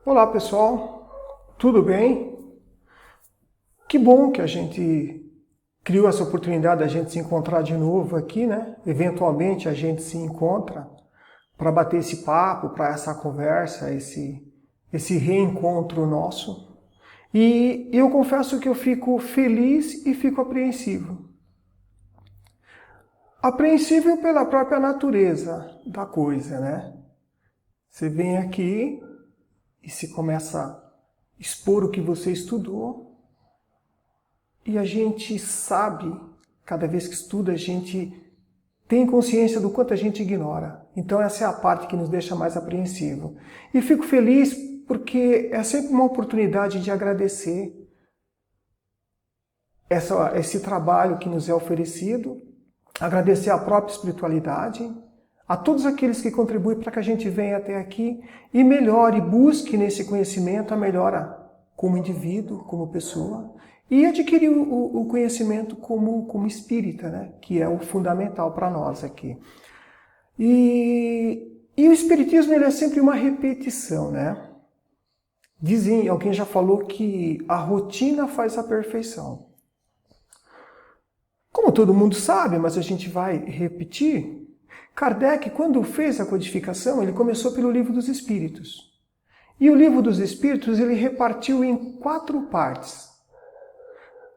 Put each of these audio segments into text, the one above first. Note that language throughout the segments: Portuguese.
Olá pessoal, tudo bem? Que bom que a gente criou essa oportunidade da gente se encontrar de novo aqui, né? Eventualmente a gente se encontra para bater esse papo, para essa conversa, esse reencontro nosso. E eu confesso que eu fico feliz e fico apreensivo. Apreensivo pela própria natureza da coisa, né? Você vem aqui e se começa a expor o que você estudou, e a gente sabe, cada vez que estuda, a gente tem consciência do quanto a gente ignora. Então essa é a parte que nos deixa mais apreensivo. E fico feliz porque é sempre uma oportunidade de agradecer esse trabalho que nos é oferecido, agradecer a própria espiritualidade, a todos aqueles que contribuem para que a gente venha até aqui e melhore, busque nesse conhecimento a melhora como indivíduo, como pessoa, e adquirir o conhecimento como espírita, né? Que é o fundamental para nós aqui. E o espiritismo ele é sempre uma repetição, né? Dizem, alguém já falou que a rotina faz a perfeição. Como todo mundo sabe, mas a gente vai repetir, Kardec, quando fez a codificação, ele começou pelo Livro dos Espíritos. E o Livro dos Espíritos ele repartiu em 4 partes.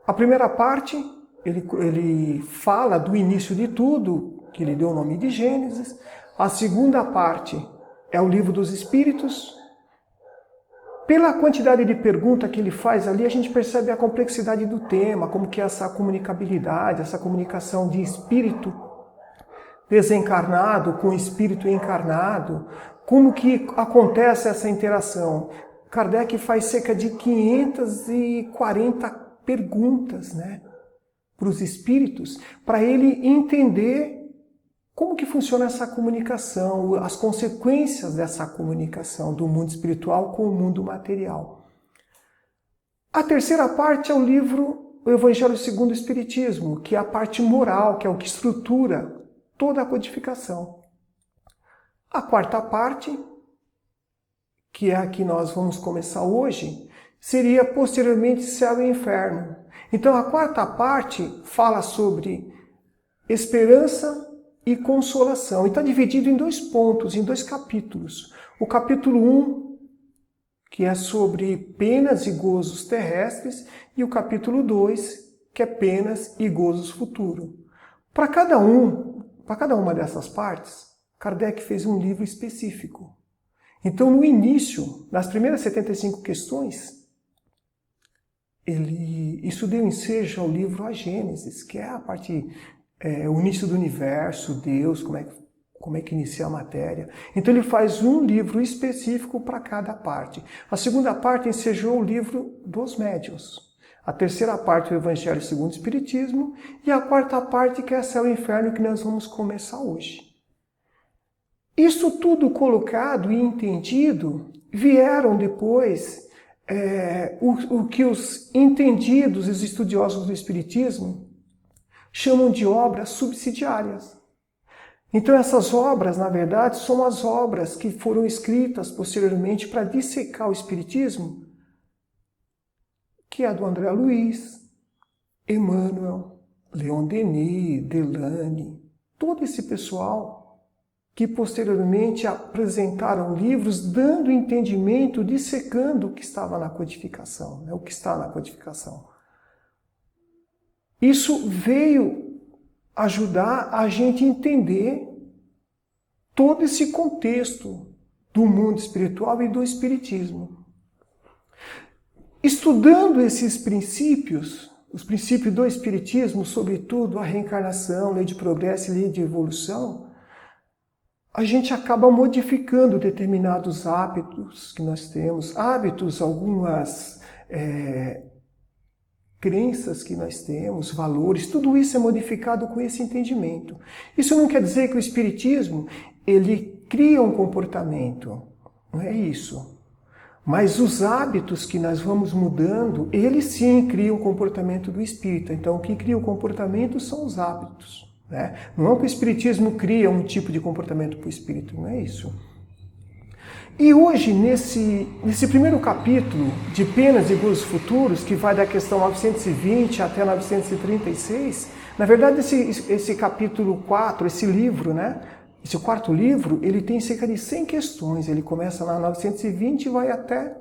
A primeira parte, ele fala do início de tudo, que ele deu o nome de Gênesis. A segunda parte é o Livro dos Espíritos. Pela quantidade de perguntas que ele faz ali, a gente percebe a complexidade do tema, como que é essa comunicabilidade, essa comunicação de espírito desencarnado com espírito encarnado, como que acontece essa interação. Kardec faz cerca de 540 perguntas, né, para os espíritos, para ele entender como que funciona essa comunicação, as consequências dessa comunicação do mundo espiritual com o mundo material. A terceira parte é o livro O Evangelho segundo o Espiritismo, que é a parte moral, que é o que estrutura toda a codificação. A quarta parte, que é a que nós vamos começar hoje, seria posteriormente céu e inferno. Então a quarta parte fala sobre esperança e consolação. E está dividido em 2 pontos, em 2 capítulos. O capítulo 1, que é sobre penas e gozos terrestres, e o capítulo 2, que é penas e gozos futuros. Para cada uma dessas partes, Kardec fez um livro específico. Então, no início, nas primeiras 75 questões, isso deu ensejo ao livro A Gênesis, que é a parte, o início do universo, Deus, como é que inicia a matéria. Então ele faz um livro específico para cada parte. A segunda parte ensejou o livro dos médiuns. A terceira parte é o Evangelho segundo o Espiritismo. E a quarta parte que é Céu e Inferno, que nós vamos começar hoje. Isso tudo colocado e entendido, vieram depois o que os entendidos e os estudiosos do Espiritismo chamam de obras subsidiárias. Então essas obras, na verdade, são as obras que foram escritas posteriormente para dissecar o Espiritismo, que é a do André Luiz, Emmanuel, Leon Denis, Delane, todo esse pessoal que posteriormente apresentaram livros dando entendimento, dissecando o que estava na codificação, né, o que está na codificação. Isso veio ajudar a gente entender todo esse contexto do mundo espiritual e do espiritismo. Estudando esses princípios, os princípios do espiritismo, sobretudo a reencarnação, lei de progresso e lei de evolução, a gente acaba modificando determinados hábitos que nós temos, algumas crenças que nós temos, valores, tudo isso é modificado com esse entendimento. Isso não quer dizer que o espiritismo ele cria um comportamento, não é isso. Mas os hábitos que nós vamos mudando, eles sim criam o comportamento do espírita. Então, o que cria o comportamento são os hábitos. Né? Não é que o espiritismo cria um tipo de comportamento para o espírito, não é isso. E hoje, nesse primeiro capítulo de Penas e Gozos Futuros, que vai da questão 920 até 936, na verdade esse capítulo 4, esse livro, né? Esse quarto livro, ele tem cerca de 100 questões. Ele começa lá em 920 e vai até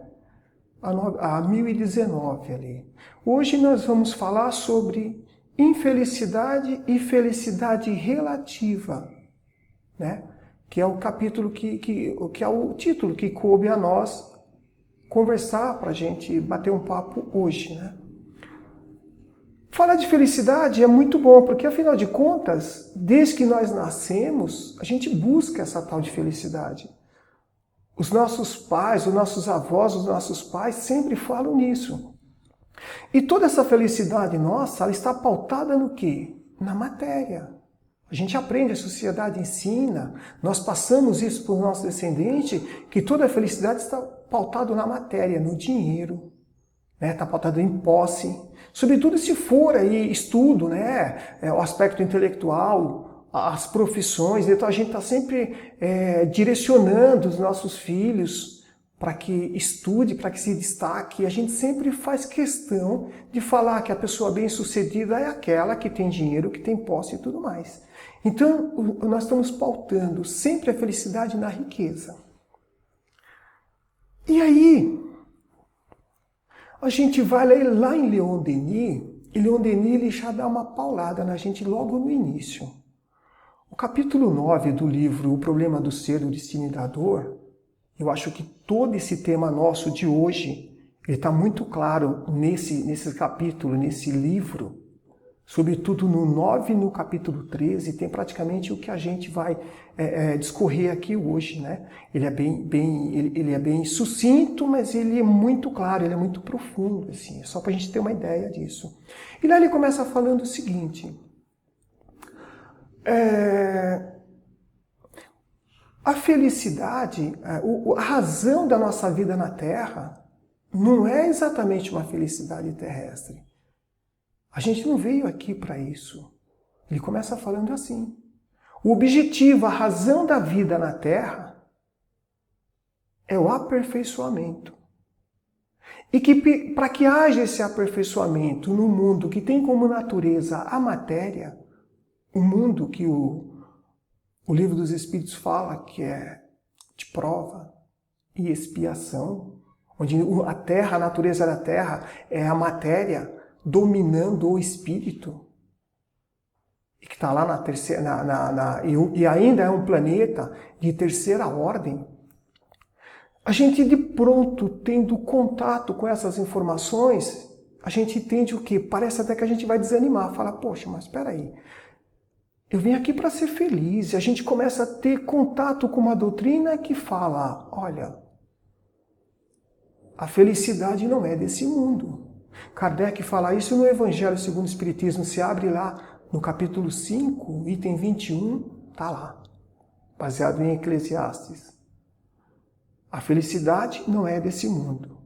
a 1019 ali. Hoje nós vamos falar sobre infelicidade e felicidade relativa, né? Que é o capítulo que é o título que coube a nós conversar para a gente bater um papo hoje, né? Falar de felicidade é muito bom, porque afinal de contas, desde que nós nascemos, a gente busca essa tal de felicidade. Os nossos pais, os nossos avós, os nossos pais sempre falam nisso. E toda essa felicidade nossa, ela está pautada no quê? Na matéria. A gente aprende, a sociedade ensina, nós passamos isso para os nossos descendentes, que toda a felicidade está pautada na matéria, no dinheiro, né? Está pautada em posse. Sobretudo se for aí estudo, né? O aspecto intelectual, as profissões. Então a gente está sempre direcionando os nossos filhos para que estude, para que se destaque. E a gente sempre faz questão de falar que a pessoa bem-sucedida é aquela que tem dinheiro, que tem posse e tudo mais. Então, nós estamos pautando sempre a felicidade na riqueza. E aí, a gente vai lá em Leon Denis, e Leon Denis ele já dá uma paulada na gente logo no início. O capítulo 9 do livro O Problema do Ser, do Destino e da Dor, eu acho que todo esse tema nosso de hoje, ele está muito claro nesse capítulo, nesse livro. Sobretudo no 9 e no capítulo 13, tem praticamente o que a gente vai discorrer aqui hoje, né? Ele é bem sucinto, mas ele é muito claro, ele é muito profundo, assim, só para a gente ter uma ideia disso. E lá ele começa falando o seguinte: a felicidade, a razão da nossa vida na Terra não é exatamente uma felicidade terrestre. A gente não veio aqui para isso. Ele começa falando assim: o objetivo, a razão da vida na Terra é o aperfeiçoamento. E que para que haja esse aperfeiçoamento no mundo que tem como natureza a matéria, o mundo que o Livro dos Espíritos fala que é de prova e expiação, onde a Terra, a natureza da Terra é a matéria dominando o espírito, e que está lá na terceira, e ainda é um planeta de terceira ordem. A gente de pronto, tendo contato com essas informações, a gente entende o quê? Parece até que a gente vai desanimar, fala, poxa, mas espera aí, eu vim aqui para ser feliz. E a gente começa a ter contato com uma doutrina que fala, olha, a felicidade não é desse mundo. Kardec fala isso no Evangelho segundo o Espiritismo. Se abre lá no capítulo 5, item 21, está lá, baseado em Eclesiastes. A felicidade não é desse mundo.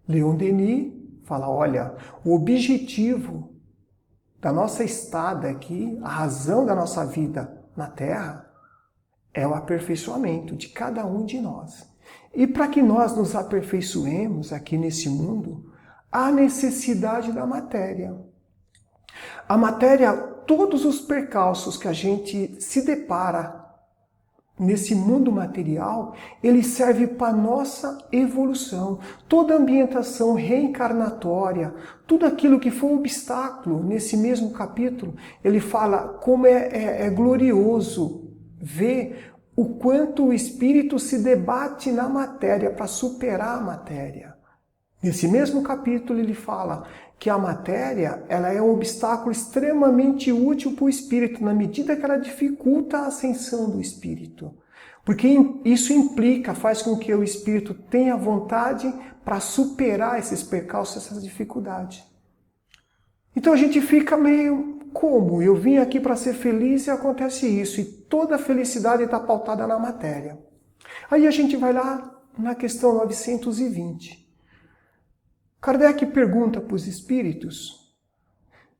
Leon Denis fala, olha, o objetivo da nossa estada aqui, a razão da nossa vida na Terra, é o aperfeiçoamento de cada um de nós. E para que nós nos aperfeiçoemos aqui nesse mundo, há necessidade da matéria. A matéria, todos os percalços que a gente se depara nesse mundo material, ele serve para nossa evolução. Toda a ambientação reencarnatória, tudo aquilo que foi um obstáculo, nesse mesmo capítulo, ele fala como é glorioso ver o quanto o espírito se debate na matéria para superar a matéria. Nesse mesmo capítulo ele fala que a matéria ela é um obstáculo extremamente útil para o espírito, na medida que ela dificulta a ascensão do espírito. Porque isso implica, faz com que o espírito tenha vontade para superar esses percalços, essas dificuldades. Então a gente fica meio, como? Eu vim aqui para ser feliz e acontece isso. E toda a felicidade está pautada na matéria. Aí a gente vai lá na questão 920. Kardec pergunta para os espíritos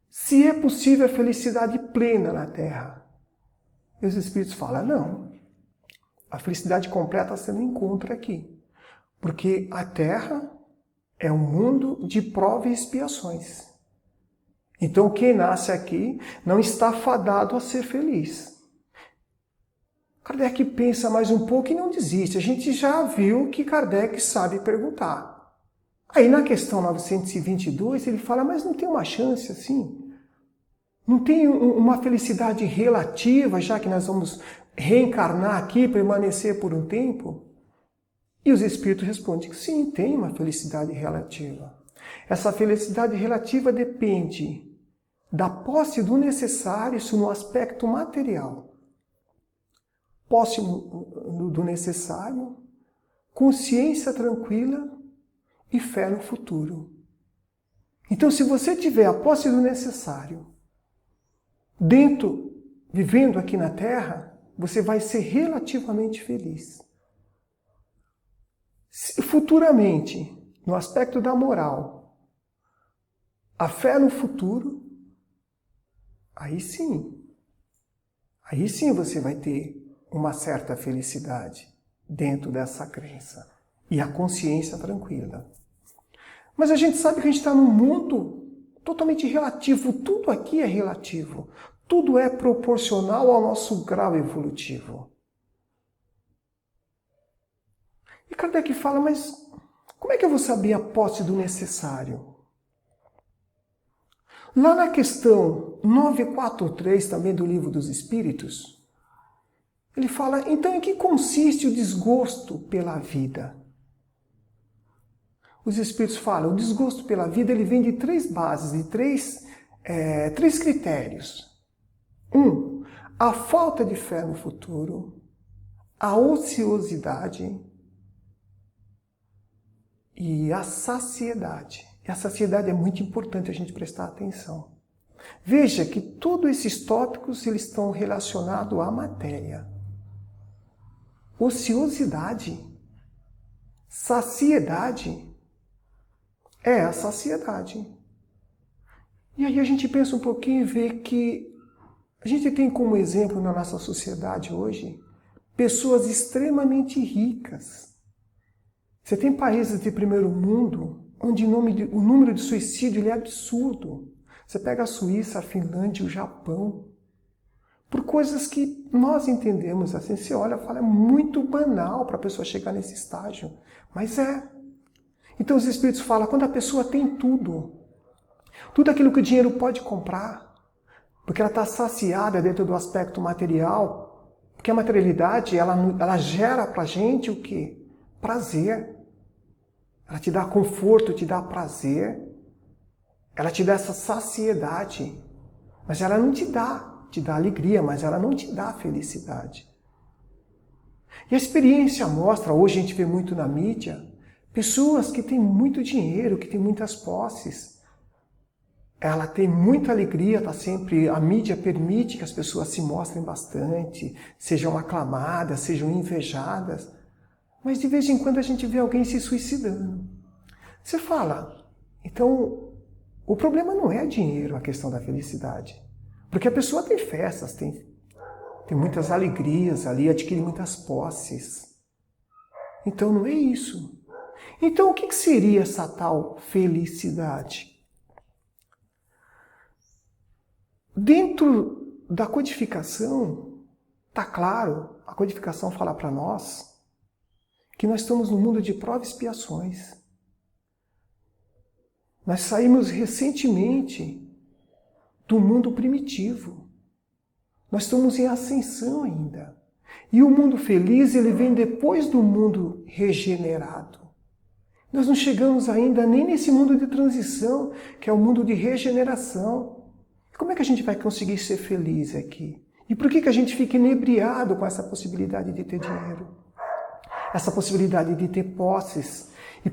se é possível a felicidade plena na Terra. E os espíritos falam, não. A felicidade completa você não encontra aqui. Porque a Terra é um mundo de provas e expiações. Então quem nasce aqui não está fadado a ser feliz. Kardec pensa mais um pouco e não desiste. A gente já viu que Kardec sabe perguntar. Aí na questão 922 ele fala, mas não tem uma chance assim? Não tem uma felicidade relativa, já que nós vamos reencarnar aqui, permanecer por um tempo? E os espíritos respondem que sim, tem uma felicidade relativa. Essa felicidade relativa depende da posse do necessário, isso no aspecto material. Posse do necessário, consciência tranquila e fé no futuro. Então, se você tiver a posse do necessário, vivendo aqui na Terra, você vai ser relativamente feliz. Futuramente, no aspecto da moral, a fé no futuro, aí sim você vai ter uma certa felicidade dentro dessa crença e a consciência tranquila. Mas a gente sabe que a gente está num mundo totalmente relativo, tudo aqui é relativo, tudo é proporcional ao nosso grau evolutivo. E Kardec fala, mas como é que eu vou saber a posse do necessário? Lá na questão 943, também do Livro dos Espíritos, ele fala, então em que consiste o desgosto pela vida? Os Espíritos falam, o desgosto pela vida ele vem de três bases, de três critérios. A falta de fé no futuro, a ociosidade e a saciedade. E a saciedade é muito importante a gente prestar atenção. Veja que todos esses tópicos eles estão relacionados à matéria. Ociosidade, saciedade é a saciedade. E aí a gente pensa um pouquinho e vê que a gente tem como exemplo na nossa sociedade hoje pessoas extremamente ricas. Você tem países de primeiro mundo onde o número de suicídio é absurdo. Você pega a Suíça, a Finlândia, o Japão, por coisas que nós entendemos assim, você olha e fala, é muito banal para a pessoa chegar nesse estágio. Mas é. Então os Espíritos falam, quando a pessoa tem tudo aquilo que o dinheiro pode comprar, porque ela está saciada dentro do aspecto material, porque a materialidade, ela gera para a gente o quê? Prazer. Ela te dá conforto, te dá prazer, ela te dá essa saciedade, mas ela não te dá alegria, mas ela não te dá felicidade. E a experiência mostra, hoje a gente vê muito na mídia, pessoas que têm muito dinheiro, que têm muitas posses. Ela tem muita alegria, a mídia permite que as pessoas se mostrem bastante, sejam aclamadas, sejam invejadas. Mas de vez em quando a gente vê alguém se suicidando. Você fala, então o problema não é dinheiro, a questão da felicidade. Porque a pessoa tem festas, tem muitas alegrias ali, adquire muitas posses. Então não é isso. Então o que seria essa tal felicidade? Dentro da codificação, está claro, a codificação fala para nós que nós estamos num mundo de provas e expiações. Nós saímos recentemente do mundo primitivo. Nós estamos em ascensão ainda. E o mundo feliz, ele vem depois do mundo regenerado. Nós não chegamos ainda nem nesse mundo de transição, que é o mundo de regeneração. Como é que a gente vai conseguir ser feliz aqui? E por que a gente fica inebriado com essa possibilidade de ter dinheiro? Essa possibilidade de ter posses e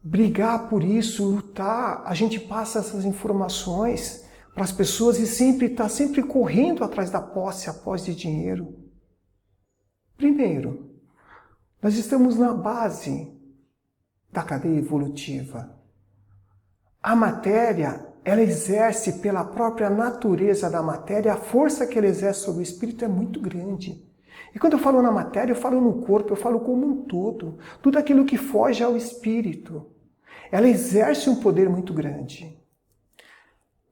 brigar por isso, lutar, a gente passa essas informações para as pessoas e está sempre correndo atrás da posse, a posse de dinheiro. Primeiro, nós estamos na base da cadeia evolutiva. A matéria, ela exerce pela própria natureza da matéria, a força que ela exerce sobre o espírito é muito grande. E quando eu falo na matéria, eu falo no corpo, eu falo como um todo. Tudo aquilo que foge ao espírito. Ela exerce um poder muito grande.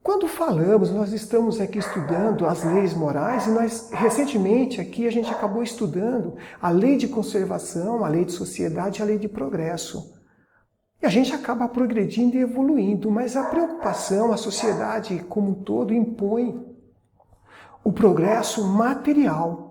Quando falamos, nós estamos aqui estudando as leis morais e nós, recentemente, aqui a gente acabou estudando a lei de conservação, a lei de sociedade e a lei de progresso. E a gente acaba progredindo e evoluindo, mas a preocupação, a sociedade como um todo impõe o progresso material.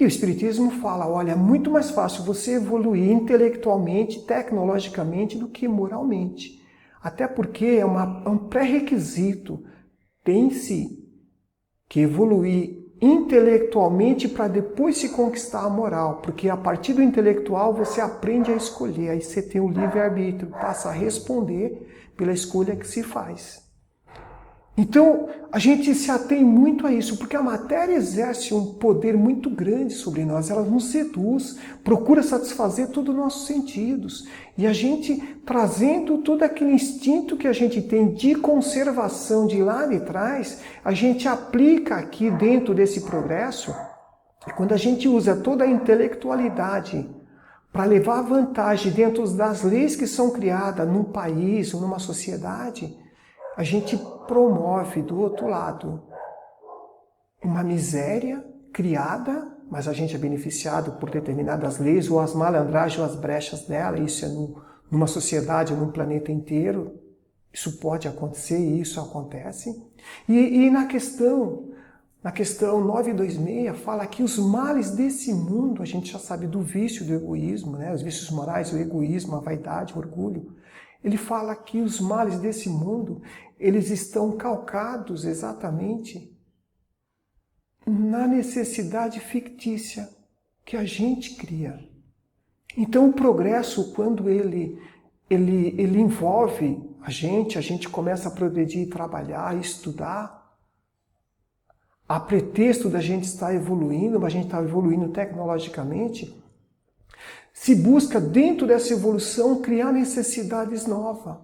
E o Espiritismo fala, olha, é muito mais fácil você evoluir intelectualmente, tecnologicamente, do que moralmente. Até porque é um pré-requisito. Tem-se que evoluir intelectualmente para depois se conquistar a moral. Porque a partir do intelectual você aprende a escolher. Aí você tem o livre-arbítrio, passa a responder pela escolha que se faz. Então, a gente se atém muito a isso, porque a matéria exerce um poder muito grande sobre nós, ela nos seduz, procura satisfazer todos os nossos sentidos. E a gente, trazendo todo aquele instinto que a gente tem de conservação de lá de trás, a gente aplica aqui dentro desse progresso, e quando a gente usa toda a intelectualidade para levar vantagem dentro das leis que são criadas num país ou numa sociedade, a gente promove do outro lado uma miséria criada, mas a gente é beneficiado por determinadas leis, ou as malandragens ou as brechas dela, isso é numa sociedade ou num planeta inteiro, isso pode acontecer e isso acontece. E na questão 926 fala que os males desse mundo, a gente já sabe do vício, do egoísmo, né? Os vícios morais, o egoísmo, a vaidade, o orgulho. Ele fala que os males desse mundo, eles estão calcados exatamente na necessidade fictícia que a gente cria. Então o progresso, quando ele envolve a gente começa a progredir, trabalhar, estudar, a pretexto da gente estar evoluindo, mas a gente está evoluindo tecnologicamente, se busca dentro dessa evolução criar necessidades novas,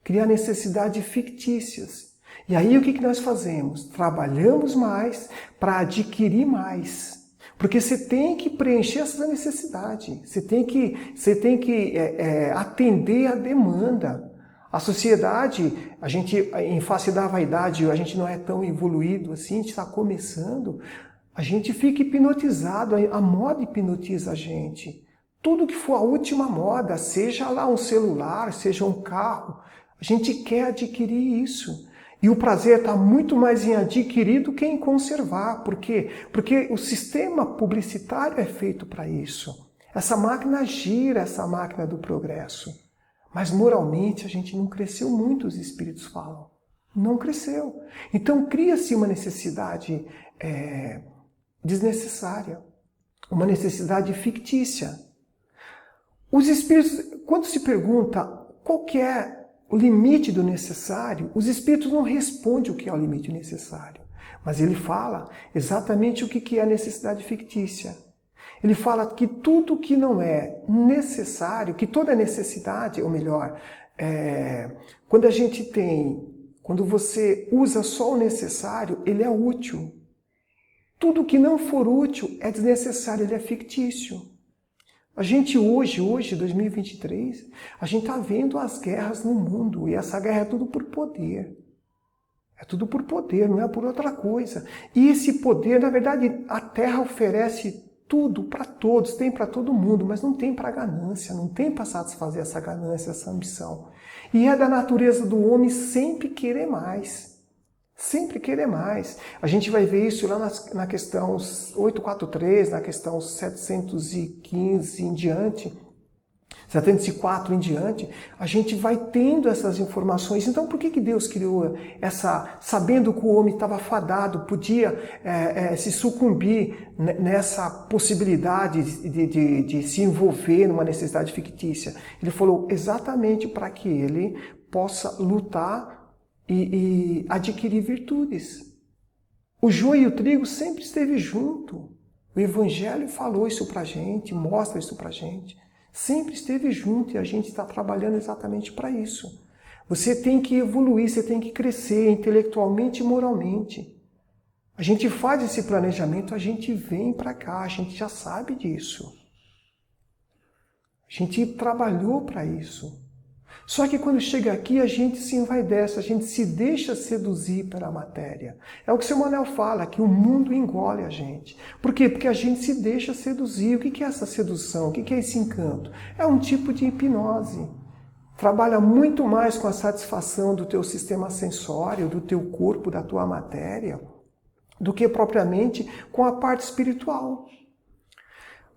criar necessidades fictícias. E aí o que nós fazemos? Trabalhamos mais para adquirir mais. Porque você tem que preencher essa necessidade, você tem que atender a demanda. A sociedade, a gente, em face da vaidade, a gente não é tão evoluído assim, a gente está começando, a gente fica hipnotizado, a moda hipnotiza a gente. Tudo que for a última moda, seja lá um celular, seja um carro, a gente quer adquirir isso. E o prazer está muito mais em adquirir do que em conservar. Por quê? Porque o sistema publicitário é feito para isso. Essa máquina gira, essa máquina do progresso. Mas moralmente a gente não cresceu muito, os espíritos falam. Não cresceu. Então cria-se uma necessidade desnecessária, uma necessidade fictícia. Os espíritos, quando se pergunta qual que é o limite do necessário, os espíritos não respondem o que é o limite necessário. Mas ele fala exatamente o que é a necessidade fictícia. Ele fala que tudo que não é necessário, que toda necessidade, ou melhor, quando você usa só o necessário, ele é útil. Tudo que não for útil é desnecessário, ele é fictício. A gente hoje, 2023, a gente está vendo as guerras no mundo, e essa guerra é tudo por poder. É tudo por poder, não é por outra coisa. E esse poder, na verdade, a Terra oferece tudo para todos, tem para todo mundo, mas não tem para ganância, não tem para satisfazer essa ganância, essa ambição. E é da natureza do homem sempre querer mais. Sempre querer mais. A gente vai ver isso lá na questão 843, na questão 715 em diante, 704 em diante, a gente vai tendo essas informações. Então, por que Deus criou sabendo que o homem estava fadado, podia se sucumbir nessa possibilidade de se envolver numa necessidade fictícia? Ele falou exatamente para que ele possa lutar e adquirir virtudes. O joio e o trigo sempre esteve junto. O Evangelho falou isso para a gente, mostra isso para a gente. Sempre esteve junto e a gente está trabalhando exatamente para isso. Você tem que evoluir, você tem que crescer intelectualmente e moralmente. A gente faz esse planejamento, a gente vem para cá, a gente já sabe disso. A gente trabalhou para isso. Só que quando chega aqui, a gente se envaidece, a gente se deixa seduzir pela matéria. É o que o seu Manuel fala, que o mundo engole a gente. Por quê? Porque a gente se deixa seduzir. O que é essa sedução? O que é esse encanto? É um tipo de hipnose. Trabalha muito mais com a satisfação do teu sistema sensório, do teu corpo, da tua matéria, do que propriamente com a parte espiritual.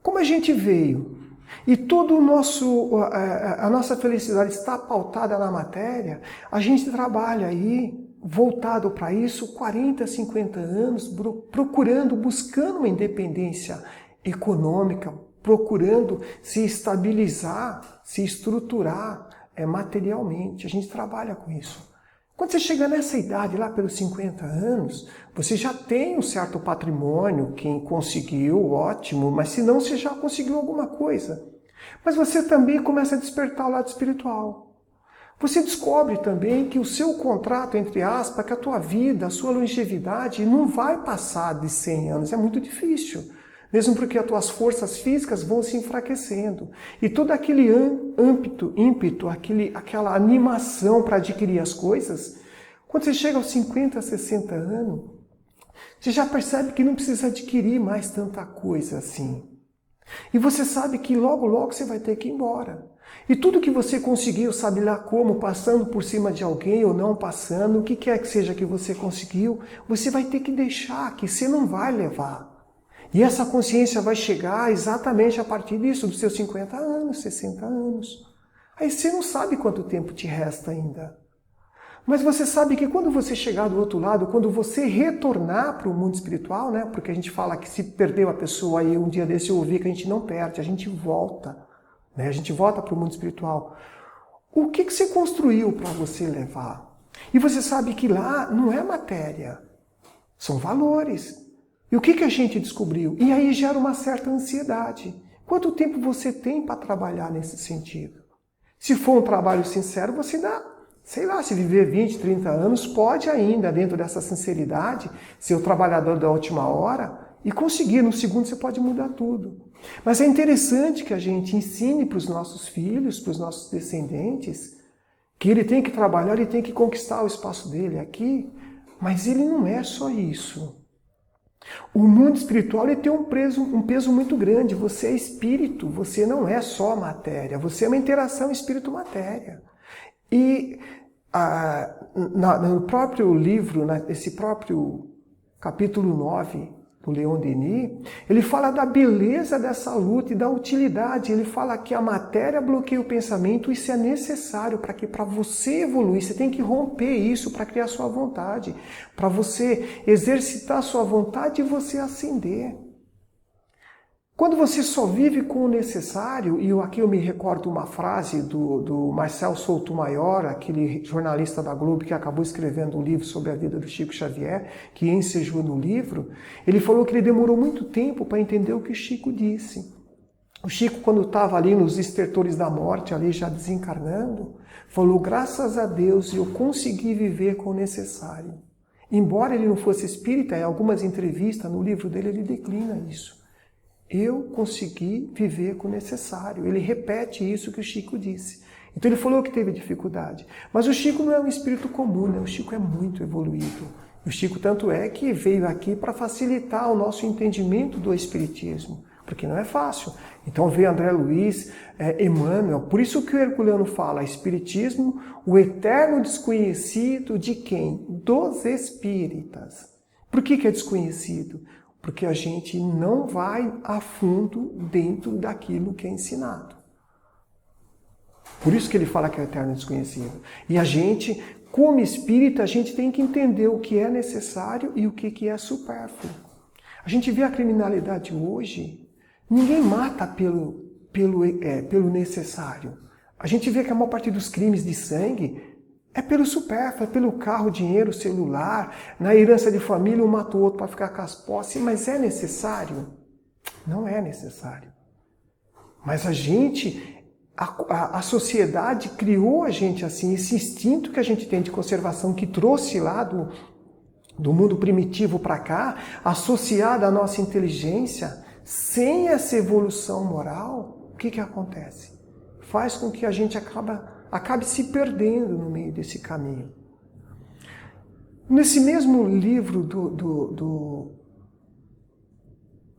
Como a gente veio e todo a nossa felicidade está pautada na matéria, a gente trabalha aí, voltado para isso, 40, 50 anos, procurando, buscando uma independência econômica, procurando se estabilizar, se estruturar materialmente. A gente trabalha com isso. Quando você chega nessa idade, lá pelos 50 anos, você já tem um certo patrimônio, quem conseguiu, ótimo, mas se não, você já conseguiu alguma coisa. Mas você também começa a despertar o lado espiritual. Você descobre também que o seu contrato, entre aspas, que a tua vida, a sua longevidade não vai passar de 100 anos, é muito difícil. Mesmo porque as tuas forças físicas vão se enfraquecendo. E todo aquele ímpeto, aquela animação para adquirir as coisas, quando você chega aos 50, 60 anos, você já percebe que não precisa adquirir mais tanta coisa assim. E você sabe que logo, logo você vai ter que ir embora. E tudo que você conseguiu, sabe lá como, passando por cima de alguém ou não passando, o que quer que seja que você conseguiu, você vai ter que deixar, que você não vai levar. E essa consciência vai chegar exatamente a partir disso, dos seus 50 anos, 60 anos. Aí você não sabe quanto tempo te resta ainda. Mas você sabe que quando você chegar do outro lado, quando você retornar para o mundo espiritual, né? Porque a gente fala que se perdeu a pessoa, aí um dia desse eu ouvi que a gente não perde, a gente volta. Né? A gente volta para o mundo espiritual. O que você construiu para você levar? E você sabe que lá não é matéria, são valores. E o que a gente descobriu? E aí gera uma certa ansiedade. Quanto tempo você tem para trabalhar nesse sentido? Se for um trabalho sincero, você dá, sei lá, se viver 20, 30 anos, pode ainda, dentro dessa sinceridade, ser o trabalhador da última hora e conseguir. No segundo você pode mudar tudo. Mas é interessante que a gente ensine para os nossos filhos, para os nossos descendentes, que ele tem que trabalhar, ele tem que conquistar o espaço dele aqui, mas ele não é só isso. O mundo espiritual ele tem um peso muito grande. Você é espírito, você não é só matéria, você é uma interação espírito-matéria. E no próprio livro, nesse próprio capítulo 9 do Leon Denis, ele fala da beleza dessa luta e da utilidade. Ele fala que a matéria bloqueia o pensamento, isso é necessário para você evoluir. Você tem que romper isso para criar sua vontade, para você exercitar sua vontade e você ascender. Quando você só vive com o necessário, e aqui eu me recordo uma frase do Marcel Souto-Maior, aquele jornalista da Globo que acabou escrevendo um livro sobre a vida do Chico Xavier, que ensejou no livro, ele falou que ele demorou muito tempo para entender o que o Chico disse. O Chico, quando estava ali nos estertores da morte, ali já desencarnando, falou, graças a Deus eu consegui viver com o necessário. Embora ele não fosse espírita, em algumas entrevistas no livro dele ele declina isso. Eu consegui viver com o necessário. Ele repete isso que o Chico disse. Então ele falou que teve dificuldade. Mas o Chico não é um espírito comum, né? O Chico é muito evoluído. O Chico tanto é que veio aqui para facilitar o nosso entendimento do espiritismo, porque não é fácil. Então veio André Luiz, Emmanuel, por isso que o Herculano fala, espiritismo, o eterno desconhecido de quem? Dos espíritas. Por que é desconhecido? Porque a gente não vai a fundo dentro daquilo que é ensinado. Por isso que ele fala que é o eterno desconhecido. E a gente, como espírita, a gente tem que entender o que é necessário e o que é supérfluo. A gente vê a criminalidade hoje, ninguém mata pelo necessário. A gente vê que a maior parte dos crimes de sangue é pelo supérfluo, é pelo carro, dinheiro, celular, na herança de família um mata o outro para ficar com as posses, mas é necessário? Não é necessário. Mas a sociedade criou a gente assim, esse instinto que a gente tem de conservação que trouxe lá do mundo primitivo para cá, associada à nossa inteligência, sem essa evolução moral, o que acontece? Faz com que a gente acabe se perdendo no meio desse caminho. Nesse mesmo livro do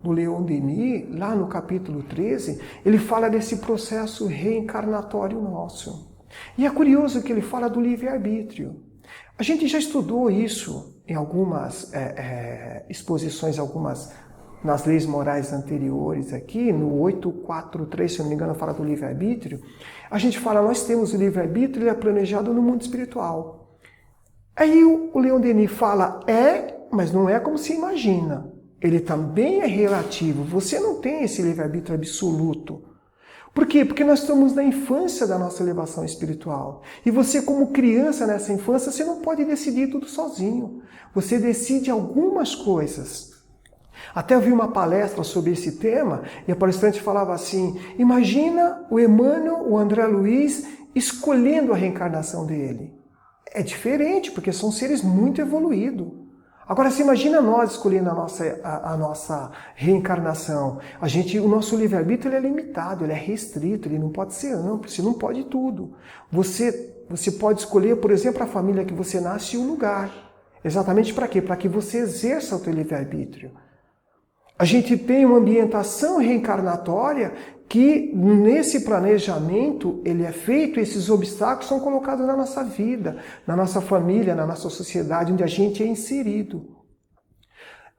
Leon Denis, lá no capítulo 13, ele fala desse processo reencarnatório nosso. E é curioso que ele fala do livre-arbítrio. A gente já estudou isso em algumas exposições, nas leis morais anteriores aqui, no 843, se eu não me engano, fala do livre-arbítrio. A gente fala, nós temos o livre-arbítrio, ele é planejado no mundo espiritual. Aí o Leon Denis fala, mas não é como se imagina. Ele também é relativo. Você não tem esse livre-arbítrio absoluto. Por quê? Porque nós estamos na infância da nossa elevação espiritual. E você, como criança nessa infância, você não pode decidir tudo sozinho. Você decide algumas coisas. Até eu vi uma palestra sobre esse tema, e a palestrante falava assim, imagina o Emmanuel, o André Luiz, escolhendo a reencarnação dele. É diferente, porque são seres muito evoluídos. Agora, você imagina nós escolhendo a nossa reencarnação. O nosso livre-arbítrio ele é limitado, ele é restrito, ele não pode ser amplo, você não pode tudo. Você pode escolher, por exemplo, a família que você nasce e o lugar. Exatamente para quê? Para que você exerça o teu livre-arbítrio. A gente tem uma ambientação reencarnatória que, nesse planejamento, ele é feito, esses obstáculos são colocados na nossa vida, na nossa família, na nossa sociedade, onde a gente é inserido.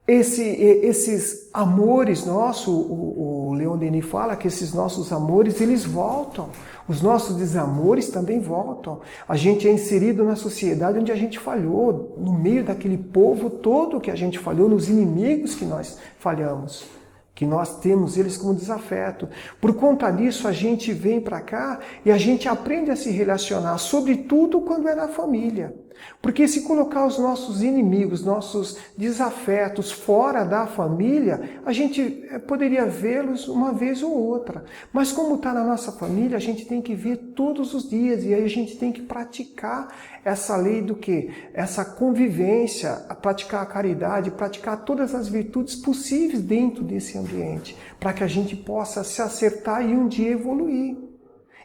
Esses amores nossos, o Leon Denis fala que esses nossos amores, eles voltam. Os nossos desamores também voltam. A gente é inserido na sociedade onde a gente falhou, no meio daquele povo todo que a gente falhou, nos inimigos que nós falhamos, que nós temos eles como desafeto. Por conta disso, a gente vem para cá e a gente aprende a se relacionar, sobretudo quando é na família. Porque se colocar os nossos inimigos, nossos desafetos fora da família, a gente poderia vê-los uma vez ou outra. Mas como está na nossa família, a gente tem que ver todos os dias. E aí a gente tem que praticar essa lei do quê? Essa convivência, praticar a caridade, praticar todas as virtudes possíveis dentro desse ambiente, para que a gente possa se acertar e um dia evoluir.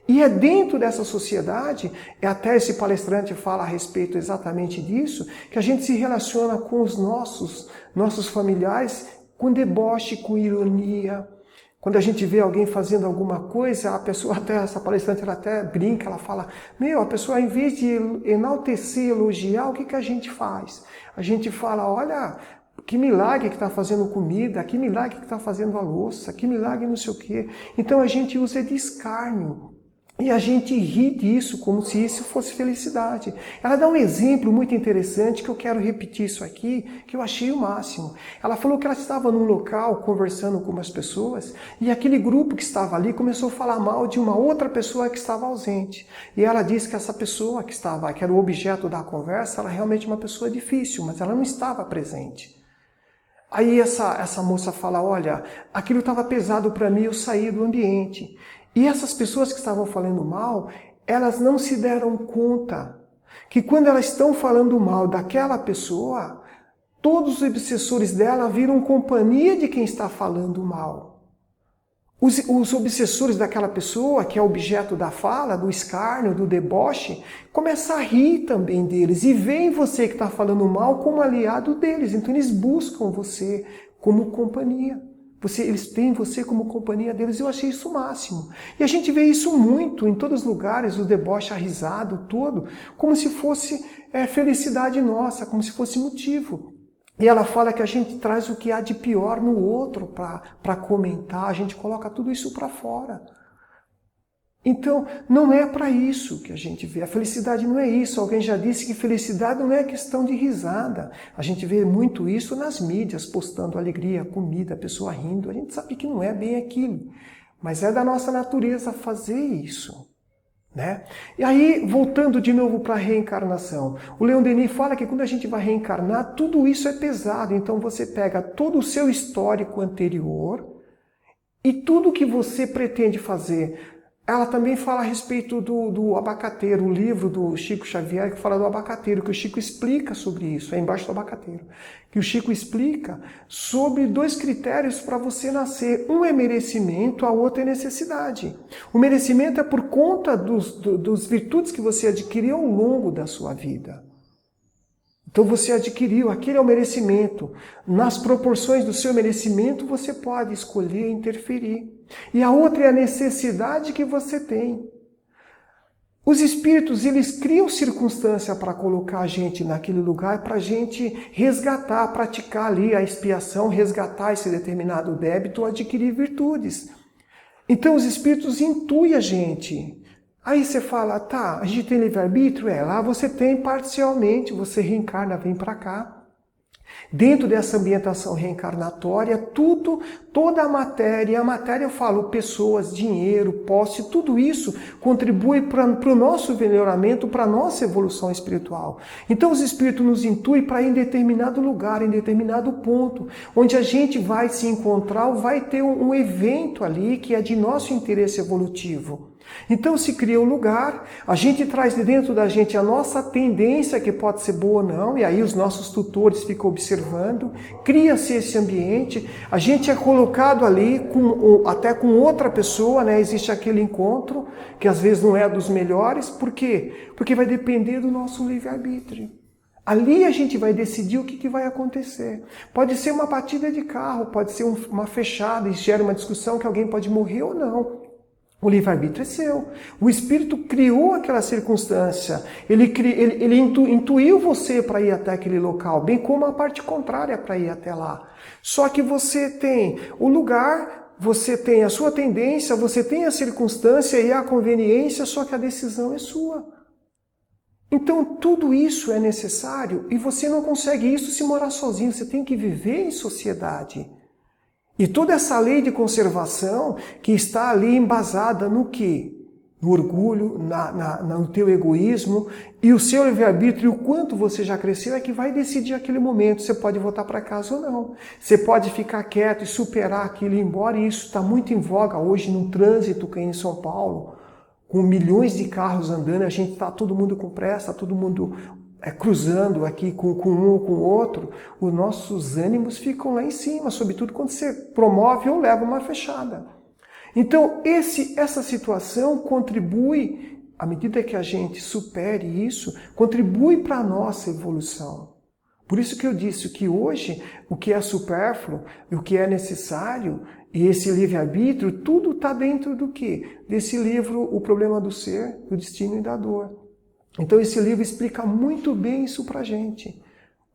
E é dentro dessa sociedade, e até esse palestrante fala a respeito exatamente disso, que a gente se relaciona com os nossos familiares com deboche, com ironia. Quando a gente vê alguém fazendo alguma coisa, a pessoa, até essa palestrante, ela até brinca, ela fala, a pessoa, em vez de enaltecer, elogiar, o que a gente faz? A gente fala, olha, que milagre que está fazendo comida, que milagre que está fazendo a louça, que milagre não sei o quê. Então a gente usa de escárnio. E a gente ri disso como se isso fosse felicidade. Ela dá um exemplo muito interessante que eu quero repetir isso aqui, que eu achei o máximo. Ela falou que ela estava num local conversando com umas pessoas e aquele grupo que estava ali começou a falar mal de uma outra pessoa que estava ausente. E ela disse que essa pessoa que era o objeto da conversa, era realmente uma pessoa difícil, mas ela não estava presente. Aí essa moça fala, olha, aquilo estava pesado para mim, eu saí do ambiente. E essas pessoas que estavam falando mal, elas não se deram conta que quando elas estão falando mal daquela pessoa, todos os obsessores dela viram companhia de quem está falando mal. Os obsessores daquela pessoa, que é objeto da fala, do escárnio, do deboche, começam a rir também deles e veem você que está falando mal como aliado deles. Então eles buscam você como companhia. Eles têm você como companhia deles. Eu achei isso o máximo. E a gente vê isso muito em todos os lugares, o deboche, a risada, todo, como se fosse felicidade nossa, como se fosse motivo. E ela fala que a gente traz o que há de pior no outro para comentar, a gente coloca tudo isso para fora. Então, não é para isso que a gente vê. A felicidade não é isso. Alguém já disse que felicidade não é questão de risada. A gente vê muito isso nas mídias, postando alegria, comida, a pessoa rindo. A gente sabe que não é bem aquilo. Mas é da nossa natureza fazer isso. Né? E aí, voltando de novo para a reencarnação. O Leon Denis fala que quando a gente vai reencarnar, tudo isso é pesado. Então você pega todo o seu histórico anterior e tudo que você pretende fazer ela também fala a respeito do abacateiro, o livro do Chico Xavier que fala do abacateiro, que o Chico explica sobre isso, é embaixo do abacateiro, que o Chico explica sobre 2 critérios para você nascer. Um é merecimento, a outra é necessidade. O merecimento é por conta dos virtudes que você adquiriu ao longo da sua vida. Então você adquiriu, aquele é o merecimento. Nas proporções do seu merecimento você pode escolher interferir. E a outra é a necessidade que você tem. Os espíritos, eles criam circunstância para colocar a gente naquele lugar, para a gente resgatar, praticar ali a expiação, resgatar esse determinado débito, adquirir virtudes. Então os espíritos intuem a gente. Aí você fala, tá, a gente tem livre-arbítrio? Lá você tem parcialmente, você reencarna, vem para cá. Dentro dessa ambientação reencarnatória, toda a matéria eu falo, pessoas, dinheiro, posse, tudo isso contribui para o nosso melhoramento, para a nossa evolução espiritual. Então os espíritos nos intuem para ir em determinado lugar, em determinado ponto, onde a gente vai se encontrar, vai ter um evento ali que é de nosso interesse evolutivo. Então se cria um lugar, a gente traz de dentro da gente a nossa tendência, que pode ser boa ou não, e aí os nossos tutores ficam observando, cria-se esse ambiente, a gente é colocado ali até com outra pessoa, né? Existe aquele encontro, que às vezes não é dos melhores, por quê? Porque vai depender do nosso livre-arbítrio. Ali a gente vai decidir o que vai acontecer. Pode ser uma batida de carro, pode ser uma fechada e gera uma discussão que alguém pode morrer ou não. O livre-arbítrio é seu. O Espírito criou aquela circunstância. Ele intuiu você para ir até aquele local, bem como a parte contrária para ir até lá. Só que você tem o lugar, você tem a sua tendência, você tem a circunstância e a conveniência, só que a decisão é sua. Então tudo isso é necessário e você não consegue isso se morar sozinho. Você tem que viver em sociedade. E toda essa lei de conservação que está ali embasada no quê? No orgulho, no teu egoísmo e o seu livre-arbítrio, o quanto você já cresceu, é que vai decidir aquele momento. Você pode voltar para casa ou não. Você pode ficar quieto e superar aquilo e ir embora. E isso está muito em voga hoje no trânsito que é em São Paulo, com milhões de carros andando, a gente está todo mundo com pressa, todo mundo cruzando aqui com um ou com o outro, os nossos ânimos ficam lá em cima, sobretudo quando você promove ou leva uma fechada. Então, essa situação contribui, à medida que a gente supere isso, contribui para a nossa evolução. Por isso que eu disse que hoje, o que é supérfluo, o que é necessário, e esse livre-arbítrio, tudo está dentro do quê? Desse livro, O Problema do Ser, do Destino e da Dor. Então esse livro explica muito bem isso pra gente.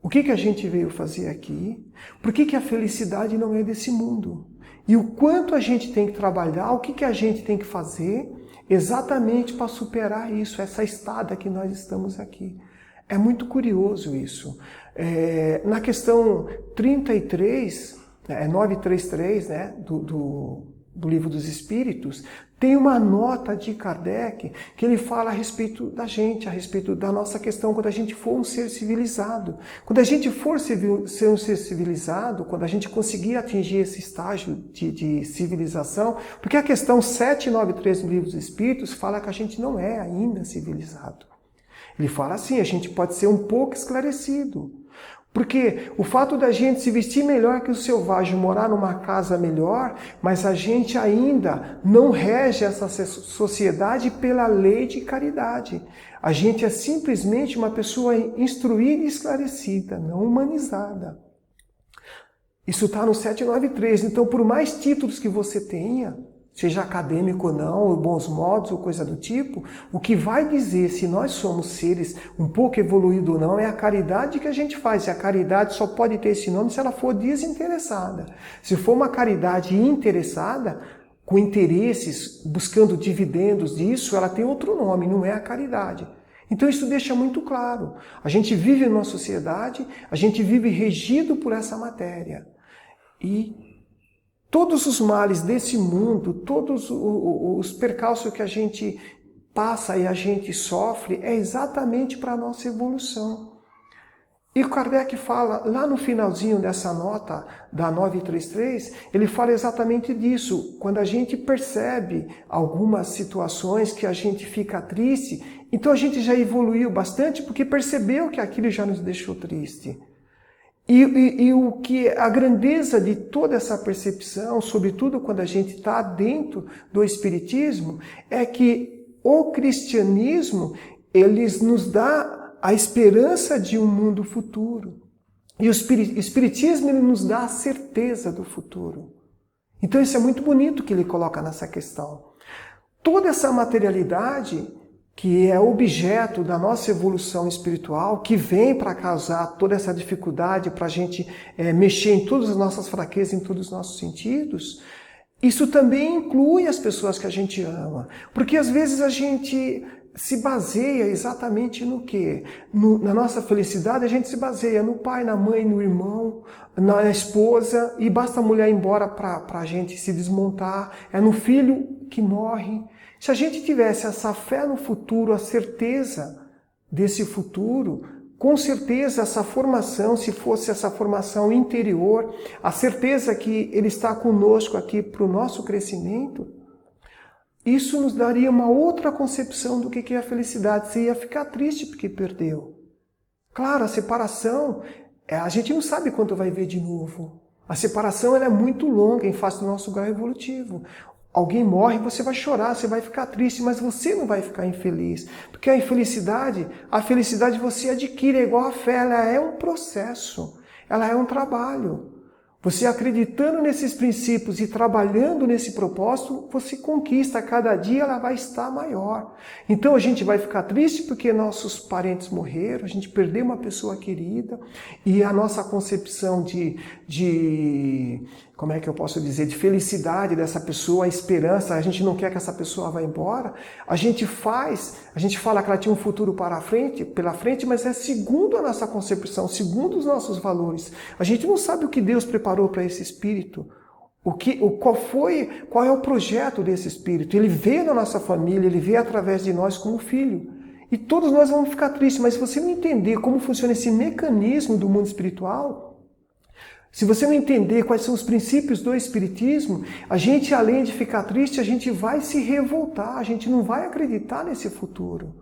O que a gente veio fazer aqui? Por que a felicidade não é desse mundo? E o quanto a gente tem que trabalhar, o que a gente tem que fazer exatamente para superar isso, essa estada que nós estamos aqui. É muito curioso isso. Na questão 33, 933, né, do Livro dos Espíritos, tem uma nota de Kardec que ele fala a respeito da gente, a respeito da nossa questão quando a gente for um ser civilizado. Quando a gente for ser um ser civilizado, quando a gente conseguir atingir esse estágio de civilização, porque a questão 793 do Livro dos Espíritos fala que a gente não é ainda civilizado. Ele fala assim, a gente pode ser um pouco esclarecido. Porque o fato da gente se vestir melhor que o selvagem, morar numa casa melhor, mas a gente ainda não rege essa sociedade pela lei de caridade. A gente é simplesmente uma pessoa instruída e esclarecida, não humanizada. Isso está no 793. Então, por mais títulos que você tenha, seja acadêmico ou não, ou bons modos, ou coisa do tipo, o que vai dizer se nós somos seres um pouco evoluídos ou não é a caridade que a gente faz. E a caridade só pode ter esse nome se ela for desinteressada. Se for uma caridade interessada, com interesses, buscando dividendos disso, ela tem outro nome, não é a caridade. Então isso deixa muito claro. A gente vive numa sociedade, a gente vive regido por essa matéria. E todos os males desse mundo, todos os percalços que a gente passa e a gente sofre, é exatamente para a nossa evolução. E o Kardec fala, lá no finalzinho dessa nota da 933, ele fala exatamente disso. Quando a gente percebe algumas situações que a gente fica triste, então a gente já evoluiu bastante porque percebeu que aquilo já nos deixou triste. E o que a grandeza de toda essa percepção, sobretudo quando a gente está dentro do Espiritismo, é que o cristianismo, ele nos dá a esperança de um mundo futuro. E o Espiritismo ele nos dá a certeza do futuro. Então isso é muito bonito que ele coloca nessa questão. Toda essa materialidade que é objeto da nossa evolução espiritual, que vem para causar toda essa dificuldade para a gente mexer em todas as nossas fraquezas, em todos os nossos sentidos, isso também inclui as pessoas que a gente ama. Porque às vezes a gente se baseia exatamente no quê? Na nossa felicidade, a gente se baseia no pai, na mãe, no irmão, na esposa, e basta a mulher ir embora para a gente se desmontar, é no filho que morre. Se a gente tivesse essa fé no futuro, a certeza desse futuro, com certeza essa formação, se fosse essa formação interior, a certeza que Ele está conosco aqui para o nosso crescimento, isso nos daria uma outra concepção do que é a felicidade. Você ia ficar triste porque perdeu. Claro, a separação, a gente não sabe quando vai ver de novo. A separação ela é muito longa em face do nosso grau evolutivo. Alguém morre, você vai chorar, você vai ficar triste, mas você não vai ficar infeliz. Porque a felicidade você adquire, é igual a fé, ela é um processo, ela é um trabalho. Você acreditando nesses princípios e trabalhando nesse propósito, você conquista, cada dia ela vai estar maior. Então a gente vai ficar triste porque nossos parentes morreram, a gente perdeu uma pessoa querida e a nossa concepção como é que eu posso dizer, de felicidade dessa pessoa, a esperança, a gente não quer que essa pessoa vá embora, a gente fala que ela tinha um futuro pela frente, mas é segundo a nossa concepção, segundo os nossos valores. A gente não sabe o que Deus preparou para esse espírito, qual é o projeto desse espírito. Ele veio na nossa família, ele veio através de nós como filho. E todos nós vamos ficar tristes, mas se você não entender como funciona esse mecanismo do mundo espiritual, se você não entender quais são os princípios do Espiritismo, a gente, além de ficar triste, a gente vai se revoltar, a gente não vai acreditar nesse futuro.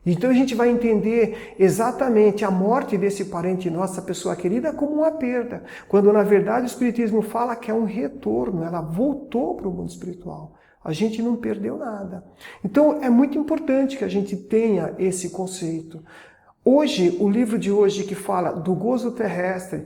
Então a gente vai entender exatamente a morte desse parente nossa pessoa querida como uma perda, quando na verdade o Espiritismo fala que é um retorno, ela voltou para o mundo espiritual. A gente não perdeu nada. Então é muito importante que a gente tenha esse conceito. Hoje, o livro de hoje que fala do gozo terrestre,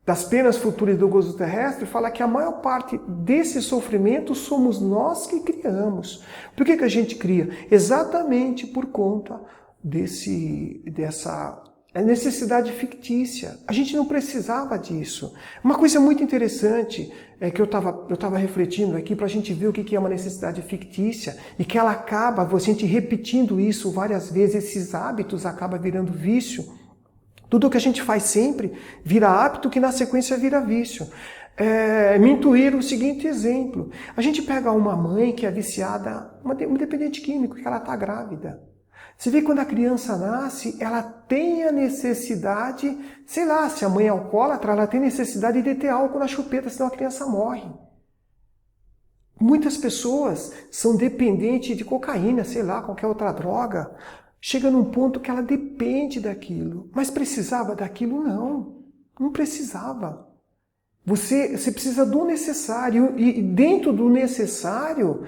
das penas futuras do gozo terrestre, fala que a maior parte desse sofrimento somos nós que criamos. Por que a gente cria? Exatamente por conta dessa necessidade fictícia. A gente não precisava disso. Uma coisa muito interessante é que eu estava refletindo aqui para a gente ver o que é uma necessidade fictícia e que ela acaba, a gente repetindo isso várias vezes, esses hábitos acabam virando vício. Tudo o que a gente faz sempre vira hábito que na sequência vira vício. Me intuir o seguinte exemplo. A gente pega uma mãe que é viciada, uma dependente químico, que ela está grávida. Você vê quando a criança nasce, ela tem a necessidade, sei lá, se a mãe é alcoólatra, ela tem necessidade de ter álcool na chupeta, senão a criança morre. Muitas pessoas são dependentes de cocaína, sei lá, qualquer outra droga. Chega num ponto que ela depende daquilo. Mas precisava daquilo? Não precisava. Você precisa do necessário. E dentro do necessário,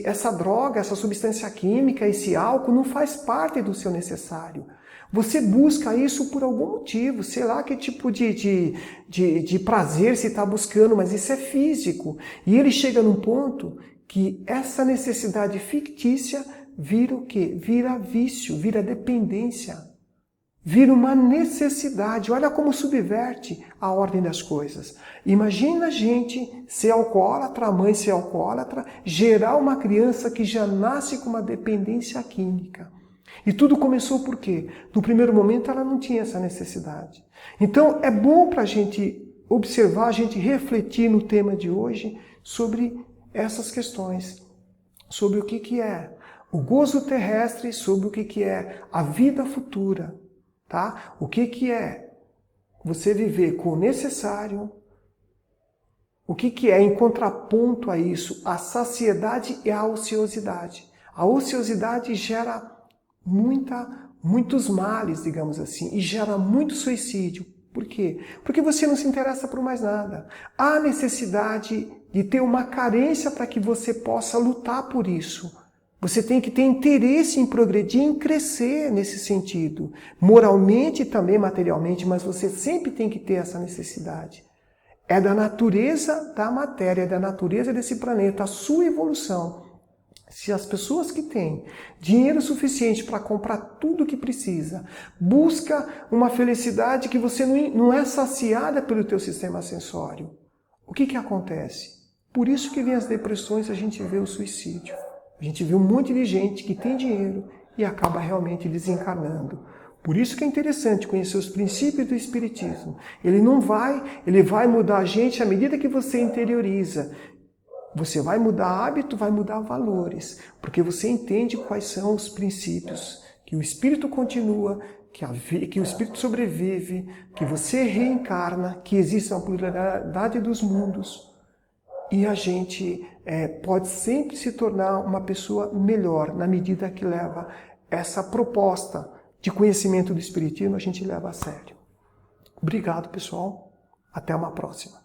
essa droga, essa substância química, esse álcool não faz parte do seu necessário. Você busca isso por algum motivo, sei lá que tipo de prazer você está buscando, mas isso é físico. E ele chega num ponto que essa necessidade fictícia vira o quê? Vira vício, vira dependência, vira uma necessidade. Olha como subverte a ordem das coisas. Imagina a gente ser alcoólatra, a mãe ser alcoólatra, gerar uma criança que já nasce com uma dependência química. E tudo começou por quê? No primeiro momento ela não tinha essa necessidade. Então é bom para a gente observar, a gente refletir no tema de hoje sobre essas questões, sobre o que é o gozo terrestre sobre o que é a vida futura, tá? O que é você viver com o necessário, o que é, em contraponto a isso, a saciedade e a ociosidade. A ociosidade gera muitos males, digamos assim, e gera muito suicídio. Por quê? Porque você não se interessa por mais nada. Há necessidade de ter uma carência para que você possa lutar por isso. Você tem que ter interesse em progredir, em crescer nesse sentido. Moralmente e também materialmente, mas você sempre tem que ter essa necessidade. É da natureza da matéria, é da natureza desse planeta, a sua evolução. Se as pessoas que têm dinheiro suficiente para comprar tudo o que precisa, busca uma felicidade que você não é saciada pelo teu sistema sensório, o que acontece? Por isso que vem as depressões, a gente vê o suicídio. A gente vê um monte de gente que tem dinheiro e acaba realmente desencarnando. Por isso que é interessante conhecer os princípios do Espiritismo. Ele vai mudar a gente à medida que você interioriza. Você vai mudar hábito, vai mudar valores, porque você entende quais são os princípios, que o espírito continua, que o espírito sobrevive, que você reencarna, que existe uma pluralidade dos mundos. E a gente pode sempre se tornar uma pessoa melhor, na medida que leva essa proposta de conhecimento do Espiritismo, a gente leva a sério. Obrigado, pessoal. Até uma próxima.